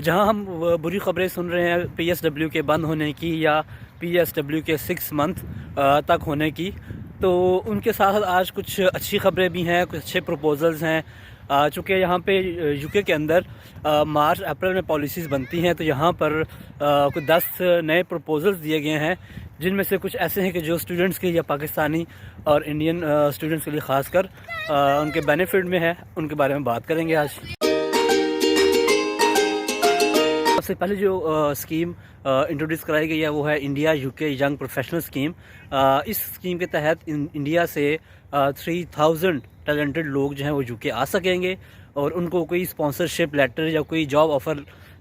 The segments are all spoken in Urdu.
جہاں ہم بری خبریں سن رہے ہیں پی ایس ڈبلیو کے بند ہونے کی یا پی ایس ڈبلیو کے 6 منتھ تک ہونے کی، تو ان کے ساتھ ساتھ آج کچھ اچھی خبریں بھی ہیں، کچھ اچھے پروپوزلز ہیں۔ چونکہ یہاں پہ یو کے اندر مارچ اپریل میں پالیسیز بنتی ہیں، تو یہاں پر کچھ 10 نئے پروپوزلز دیے گئے ہیں، جن میں سے کچھ ایسے ہیں کہ جو اسٹوڈنٹس کے یا پاکستانی اور انڈین اسٹوڈنٹس کے لیے خاص کر ان کے بینیفٹ میں ہے، ان کے بارے میں بات کریں گے آج۔ سب سے پہلے جو اسکیم انٹروڈیوس کرائی گئی ہے وہ ہے انڈیا یو کے ینگ پروفیشنل اسکیم۔ اس اسکیم کے تحت انڈیا سے 3000 ٹیلنٹڈ لوگ جو ہیں وہ یو کے آ سکیں گے، اور ان کو کوئی اسپانسرشپ لیٹر یا کوئی جاب آفر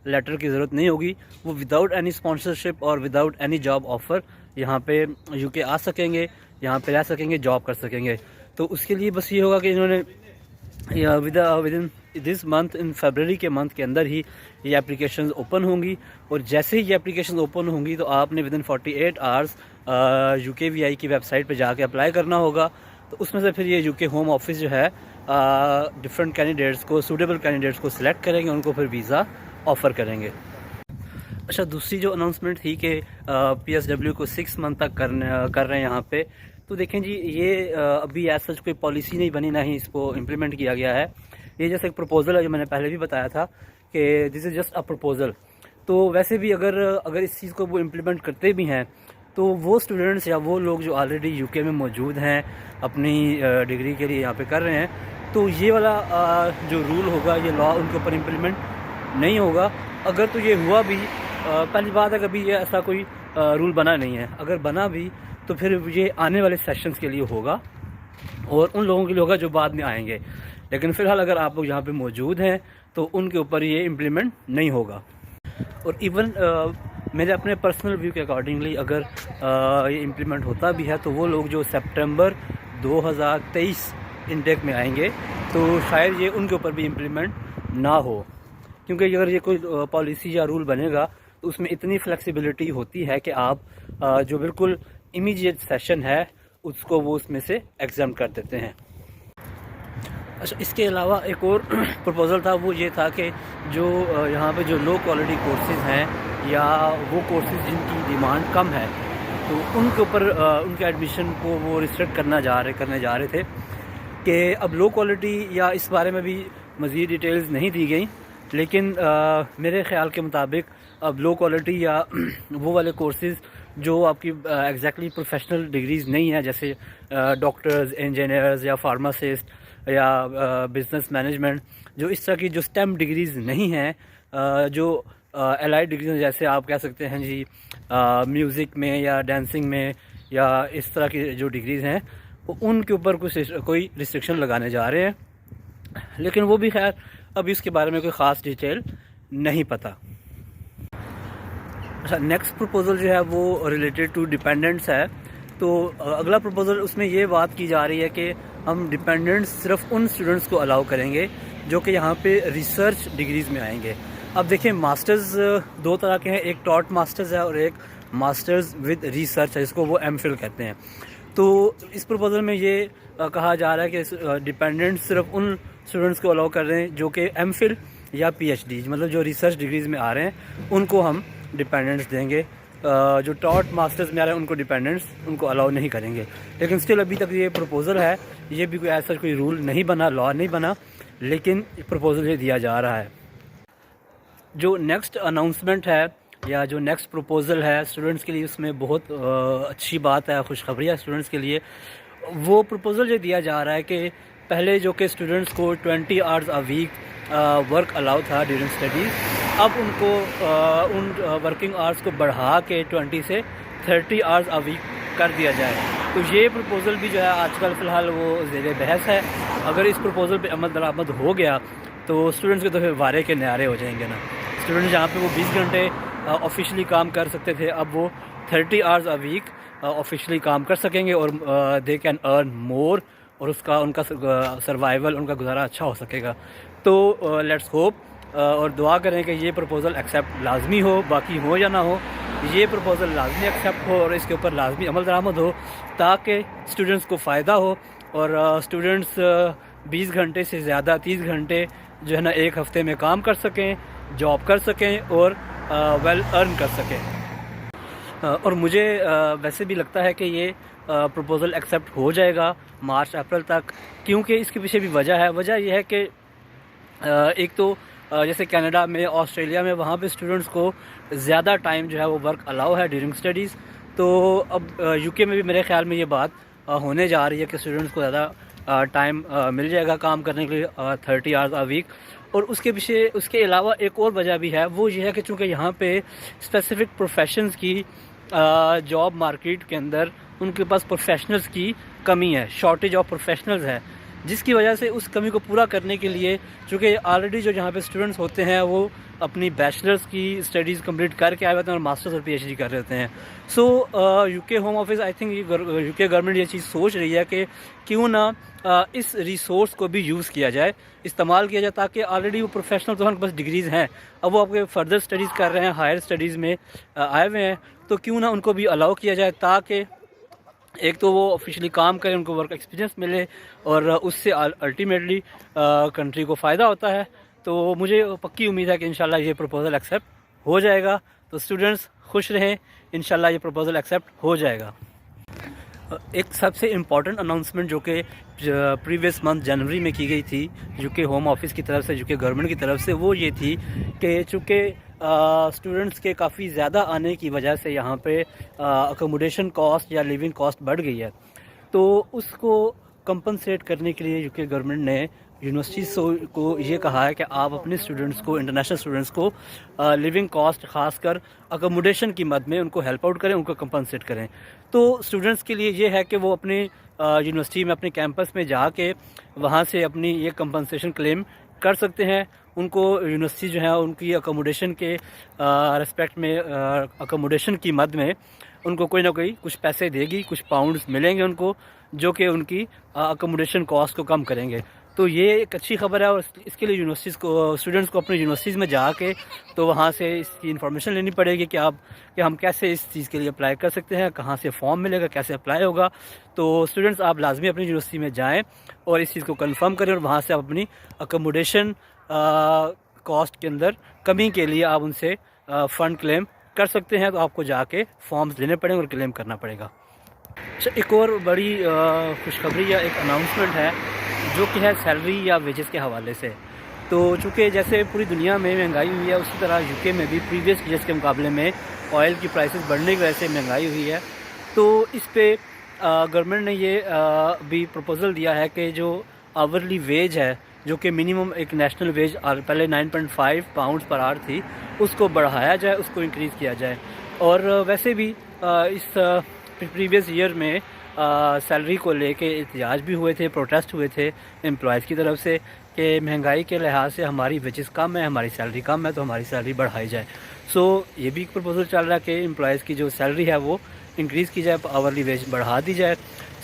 لیٹر کی ضرورت نہیں ہوگی۔ وہ وداؤٹ اینی اسپانسرشپ اور وداؤٹ اینی جاب آفر یہاں پہ یو کے آ سکیں گے، یہاں پہ رہ سکیں گے، جاب کر سکیں گے۔ تو اس کے لیے بس یہ ہوگا کہ انہوں نے with in this month, in February کے منتھ کے اندر ہی یہ اپلیکیشنز اوپن ہوں گی، اور جیسے ہی یہ اپلیکیشنز اوپن ہوں گی تو آپ نے ود ان 48 آورس یو کے وی آئی کی ویب سائٹ پہ جا کے اپلائی کرنا ہوگا۔ تو اس میں سے پھر یہ یو کے ہوم آفس جو ہے ڈفرینٹ کینڈیڈیٹس کو، سوٹیبل کینڈیڈیٹس کو سلیکٹ کریں گے، ان کو پھر ویزا آفر کریں گے۔ اچھا، دوسری جو اناؤنسمنٹ تھی کہ پی ایس ڈبلیو کو 6 منتھ تک کر رہے ہیں یہاں پہ، تو دیکھیں جی یہ ابھی ایز سچ کوئی پالیسی نہیں بنی، نہ ہی اس کو امپلیمنٹ کیا گیا ہے۔ یہ جیسے ایک پروپوزل ہے، جو میں نے پہلے بھی بتایا تھا کہ دس از جسٹ اے پروپوزل۔ تو ویسے بھی اگر اس چیز کو وہ امپلیمنٹ کرتے بھی ہیں تو وہ اسٹوڈنٹس یا وہ لوگ جو آلریڈی یو کے میں موجود ہیں، اپنی ڈگری کے لیے یہاں پہ کر رہے ہیں، تو یہ والا جو رول ہوگا، یہ لا ان کے اوپر امپلیمنٹ نہیں ہوگا۔ اگر تو یہ ہوا بھی، پہلی بات ہے کہ ابھی یہ ایسا کوئی رول بنا نہیں ہے، اگر بنا بھی تو پھر یہ آنے والے سیشنز کے لیے ہوگا اور ان لوگوں کے لیے ہوگا جو بعد میں آئیں گے، لیکن فی الحال اگر آپ لوگ یہاں پہ موجود ہیں تو ان کے اوپر یہ امپلیمنٹ نہیں ہوگا۔ اور ایون میرے اپنے پرسنل ویو کے اکارڈنگلی اگر یہ امپلیمنٹ ہوتا بھی ہے تو وہ لوگ جو سپٹمبر 2023 انٹیک میں آئیں گے تو شاید یہ ان کے اوپر بھی امپلیمنٹ نہ ہو، کیونکہ اگر یہ کوئی پالیسی یا رول بنے گا تو اس میں اتنی فلیکسیبلٹی ہوتی ہے کہ آپ جو بالکل امیڈیٹ سیشن ہے اس کو وہ اس میں سے ایگزامٹ کر دیتے ہیں۔ اچھا، اس کے علاوہ ایک اور پروپوزل تھا، وہ یہ تھا کہ جو یہاں پہ جو لو کوالٹی کورسز ہیں یا وہ کورسز جن کی ڈیمانڈ کم ہے، تو ان کے اوپر ان کے ایڈمیشن کو وہ ریسٹرکٹ کرنے جا رہے تھے کہ اب لو کوالٹی یا اس بارے میں بھی مزید ڈیٹیلز نہیں دی گئیں، لیکن میرے خیال کے مطابق اب لو کوالٹی یا وہ والے کورسز جو آپ کی ایگزیکٹلی پروفیشنل ڈگریز نہیں ہیں، جیسے ڈاکٹرز، انجینئرز یا فارماسسٹ یا بزنس مینجمنٹ، جو اس طرح کی جو اسٹیم ڈگریز نہیں ہیں، جو الائڈ ڈگریز جیسے آپ کہہ سکتے ہیں جی میوزک میں یا ڈانسنگ میں یا اس طرح کی جو ڈگریز ہیں، ان کے اوپر کوئی ریسٹرکشن لگانے جا رہے ہیں، لیکن وہ بھی خیر ابھی اس کے بارے میں کوئی خاص ڈیٹیل نہیں پتہ۔ اچھا، نیکسٹ پروپوزل جو ہے وہ ریلیٹڈ ٹو ڈیپینڈنٹس ہے۔ تو اگلا پروپوزل اس میں یہ بات کی جا رہی ہے کہ ہم ڈیپینڈنٹس صرف ان اسٹوڈنٹس کو الاؤ کریں گے جو کہ یہاں پہ ریسرچ ڈگریز میں آئیں گے۔ اب دیکھیں، ماسٹرز دو طرح کے ہیں، ایک ٹاٹ ماسٹرز ہے اور ایک ماسٹرز ود ریسرچ ہے، اس کو وہ ایم فل کہتے ہیں۔ تو اس پروپوزل میں یہ کہا جا رہا ہے کہ ڈیپینڈنٹس صرف ان اسٹوڈنٹس کو الاؤ کر رہے ہیں جو کہ ایم فل یا پی ایچ ڈی، مطلب جو ریسرچ ڈگریز میں آ رہے ہیں ان کو ہم ڈیپینڈنٹس دیں گے۔ جو ٹاٹ ماسٹرز میں آ رہے ہیں ان کو ڈیپینڈنٹس ان کو الاؤ نہیں کریں گے، لیکن اسٹل ابھی تک یہ پروپوزل ہے، یہ بھی کوئی ایسا کوئی رول نہیں بنا، لا نہیں بنا، لیکن پروپوزل یہ دیا جا رہا ہے۔ جو نیکسٹ اناؤنسمنٹ ہے یا جو نیکسٹ پروپوزل ہے اسٹوڈنٹس کے لیے، اس میں بہت اچھی بات ہے، خوشخبری ہے اسٹوڈنٹس کے لیے۔ وہ پروپوزل یہ دیا جا رہا ہے کہ پہلے جو کہ اسٹوڈنٹس کو 20 آورز اے ویک ورک الاؤ تھا ڈیورنگ اسٹڈیز، اب ان کو ان ورکنگ آورس کو بڑھا کے 20 سے 30 آورز اے ویک کر دیا جائے۔ تو یہ پروپوزل بھی جو ہے آج کل فی الحال وہ زیر بحث ہے۔ اگر اس پروپوزل پہ عمل درآمد ہو گیا تو اسٹوڈنٹس کے تو پھر وارے کے نیارے ہو جائیں گے نا۔ اسٹوڈنٹ جہاں پہ وہ 20 گھنٹے آفیشلی کام کر سکتے تھے، اب وہ 30 آورز اے ویک آفیشلی کام کر سکیں گے، اور دے کین ارن مور، اور ان کا سروائیول، ان کا گزارا اچھا ہو سکے گا۔ تو لیٹس ہوپ اور دعا کریں کہ یہ پروپوزل ایکسیپٹ لازمی ہو، باقی ہو یا نہ ہو، یہ پروپوزل لازمی ایکسیپٹ ہو اور اس کے اوپر لازمی عمل درآمد ہو، تاکہ اسٹوڈنٹس کو فائدہ ہو اور اسٹوڈنٹس 20 گھنٹے سے زیادہ 30 گھنٹے جو ہے نا ایک ہفتے میں کام کر سکیں، جاب کر سکیں اور ویل ارن کر سکیں. اور مجھے ویسے بھی لگتا ہے کہ یہ پروپوزل ایکسیپٹ ہو جائے گا مارچ اپریل تک، کیونکہ اس کے پیچھے بھی وجہ ہے. وجہ یہ ہے کہ ایک تو جیسے کینیڈا میں، آسٹریلیا میں، وہاں پہ اسٹوڈنٹس کو زیادہ ٹائم جو ہے وہ ورک الاؤ ہے ڈیورنگ اسٹڈیز. تو اب یو کے میں بھی میرے خیال میں یہ بات ہونے جا رہی ہے کہ اسٹوڈنٹس کو زیادہ ٹائم مل جائے گا کام کرنے کے لیے، 30 آورز اے ویک. اور اس کے پیچھے اس کے علاوہ ایک اور وجہ بھی ہے، وہ یہ ہے کہ چونکہ یہاں پہ اسپیسیفک پروفیشنز کی جاب مارکیٹ کے اندر ان کے پاس پروفیشنلز کی کمی ہے، شارٹیج آف پروفیشنلز ہے، جس کی وجہ سے اس کمی کو پورا کرنے کے لیے چونکہ آلریڈی جو جہاں پہ اسٹوڈنٹس ہوتے ہیں وہ اپنی بیچلرز کی اسٹڈیز کمپلیٹ کر کے آئے ہوتے ہیں اور ماسٹرز اور پی ایچ ڈی کر رہے ہوتے ہیں. سو یو کے home office I think you کے گورنمنٹ یہ چیز سوچ رہی ہے کہ کیوں نہ اس ریسورس کو بھی یوز کیا جائے، استعمال کیا جائے، تاکہ آلریڈی وہ پروفیشنل تو ان کے پاس ڈگریز ہیں، اب وہ آپ کے فردر اسٹڈیز کر رہے ہیں، ہائر اسٹڈیز میں آئے ہوئے ہیں، تو کیوں نہ ان کو بھی الاؤ کیا جائے، تاکہ ایک تو وہ آفیشلی کام کریں، ان کو ورک ایکسپیرینس ملے، اور اس سے الٹیمیٹلی کنٹری کو فائدہ ہوتا ہے. تو مجھے پکی امید ہے کہ انشاءاللہ یہ پروپوزل ایکسیپٹ ہو جائے گا. تو اسٹوڈنٹس خوش رہیں، انشاءاللہ یہ پروپوزل ایکسیپٹ ہو جائے گا. ایک سب سے امپورٹنٹ اناؤنسمنٹ جو کہ پریویس منتھ جنوری میں کی گئی تھی یو کے ہوم آفس کی طرف سے، یو کے گورنمنٹ کی طرف سے، وہ یہ تھی کہ چونکہ اسٹوڈنٹس کے کافی زیادہ آنے کی وجہ سے یہاں پہ اکوموڈیشن کاسٹ یا لیونگ کاسٹ بڑھ گئی ہے، تو اس کو کمپنسیٹ کرنے کے لیے یو کے گورنمنٹ نے یونیورسٹیز کو یہ کہا ہے کہ آپ اپنے اسٹوڈنٹس کو، انٹرنیشنل اسٹوڈنٹس کو لیونگ کاسٹ خاص کر اکوموڈیشن کی مد میں ان کو ہیلپ آؤٹ کریں، ان کو کمپنسیٹ کریں. تو اسٹوڈنٹس کے لیے یہ ہے کہ وہ اپنے یونیورسٹی میں، اپنے کیمپس میں جا کے وہاں سے اپنی یہ کمپنسیشن کلیم کر سکتے ہیں. ان کو یونیورسٹی جو ہے ان کی اکوموڈیشن کے ریسپیکٹ میں، اکوموڈیشن کی مد میں ان کو کوئی نہ کوئی کچھ پیسے دے گی، کچھ پاؤنڈز ملیں گے ان کو، جو کہ ان کی اکوموڈیشن کاسٹ کو کم کریں گے. تو یہ ایک اچھی خبر ہے، اور اس کے لیے یونیورسٹیز کو، اسٹوڈنٹس کو اپنے یونیورسٹیز میں جا کے تو وہاں سے اس کی انفارمیشن لینی پڑے گی کہ ہم کیسے اس چیز کے لیے اپلائی کر سکتے ہیں، کہاں سے فارم ملے گا، کیسے اپلائی ہوگا. تو اسٹوڈنٹس آپ لازمی اپنی یونیورسٹی میں جائیں اور اس چیز کو کنفرم کریں، اور وہاں سے آپ اپنی اکوموڈیشن کاسٹ کے اندر کمی کے لیے آپ ان سے فنڈ کلیم کر سکتے ہیں. تو آپ کو جا کے فارمز لینے پڑیں گے اور کلیم کرنا پڑے گا. اچھا، ایک اور بڑی خوشخبری یا ایک اناؤنسمنٹ ہے جو کہ ہے سیلری یا ویجز کے حوالے سے. تو چونکہ جیسے پوری دنیا میں مہنگائی ہوئی ہے، اسی طرح یو کے میں بھی پریویس ایئرس کے مقابلے میں آئل کی پرائسز بڑھنے کی وجہ سے مہنگائی ہوئی ہے. تو اس پہ گورنمنٹ نے یہ بھی پروپوزل دیا ہے کہ جو آورلی ویج ہے، جو کہ منیمم ایک نیشنل ویج پہلے 9.5 پاؤنڈز پر آور تھی، اس کو بڑھایا جائے، اس کو انکریز کیا جائے. اور ویسے بھی اس پریویس ایئر میں سیلری کو لے کے احتجاج بھی ہوئے تھے، پروٹیسٹ ہوئے تھے امپلائز کی طرف سے کہ مہنگائی کے لحاظ سے ہماری ویجز کم ہے، ہماری سیلری کم ہے، تو ہماری سیلری بڑھائی جائے. سو یہ بھی ایک پروپوزل چل رہا ہے کہ امپلائز کی جو سیلری ہے وہ انکریز کی جائے، آورلی ویج بڑھا دی جائے.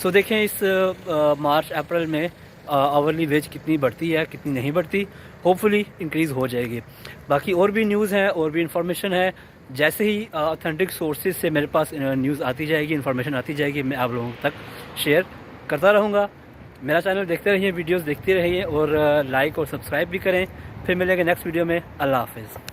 سو دیکھیں اس مارچ اپریل میں آورلی ویج کتنی بڑھتی ہے، کتنی نہیں بڑھتی. ہوپ فلی انکریز ہو جائے گی. باقی اور بھی نیوز ہیں، اور بھی انفارمیشن ہے، جیسے ہی اتھینٹک سورسز سے میرے پاس نیوز آتی جائے گی، انفارمیشن آتی جائے گی، میں آپ لوگوں تک شیئر کرتا رہوں گا. میرا چینل دیکھتے رہیے، ویڈیوز دیکھتے رہیے، اور لائک اور سبسکرائب بھی کریں. پھر ملیں گے نیکسٹ ویڈیو میں. اللہ حافظ.